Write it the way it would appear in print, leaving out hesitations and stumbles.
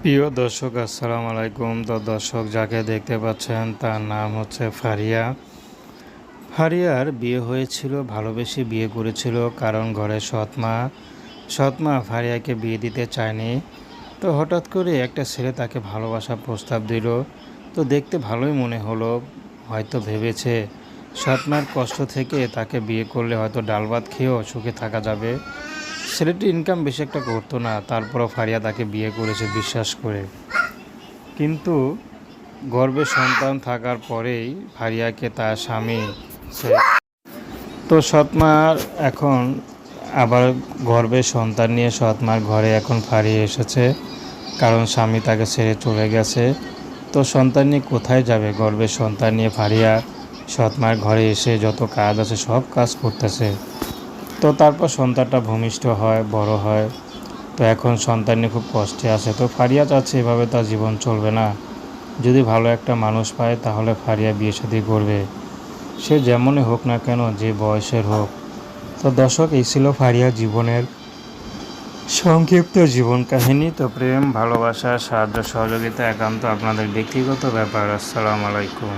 প্রিয় দর্শক আসসালামু আলাইকুম। তো দর্শক যাকে দেখতে পাচ্ছেন তার নাম হচ্ছে ফারিয়া। ফারিয়ার বিয়ে হয়েছিল, ভালোবেসে বিয়ে করেছিল, কারণ ঘরে সৎমা ফারিয়াকে বিয়ে দিতে চায়নি। তো হঠাৎ করে একটা ছেলে তাকে ভালোবাসার প্রস্তাব দিল। তো দেখতে ভালোই মনে হলো, হয়তো ভেবেছে সৎমার কষ্ট থেকে তাকে বিয়ে করলে হয়তো ডাল ভাত খেয়েও সুখে থাকা যাবে। ছেলেটি ইনকাম বেশি একটা করতো না, তারপরও ফারিয়া তাকে বিয়ে করেছে বিশ্বাস করে। কিন্তু গর্ভে সন্তান থাকার পরেই ফারিয়াকে তার স্বামী তো সৎমার এখন আবার গর্ভে সন্তান নিয়ে সৎমার ঘরে এখন ফারিয়া এসেছে, কারণ স্বামী তাকে ছেড়ে চলে গেছে। তো সন্তান নিয়ে কোথায় যাবে? গর্ভে সন্তান নিয়ে ফারিয়া সৎমার ঘরে এসে যত কাজ আছে সব কাজ করতেছে। তো তারপর সন্তানটা ভূমিষ্ঠ হয়, বড় হয়। তো এখন সন্তান নিয়ে খুব কষ্টে আছে। তো ফারিয়া চাচ্ছে এভাবে তার জীবন চলবে না, যদি ভালো একটা মানুষ পায় তাহলে ফারিয়া বিয়ে শাদী করবে, সে যেমনই হোক না কেন, যে বয়সের হোক। তো দর্শক, এই ছিল ফারিয়া জীবনের সংক্ষিপ্ত জীবন কাহিনী। তো প্রেম, ভালোবাসা, সাহায্য সহযোগিতা একান্ত আপনাদের ব্যক্তিগত ব্যাপার। আসসালামু আলাইকুম।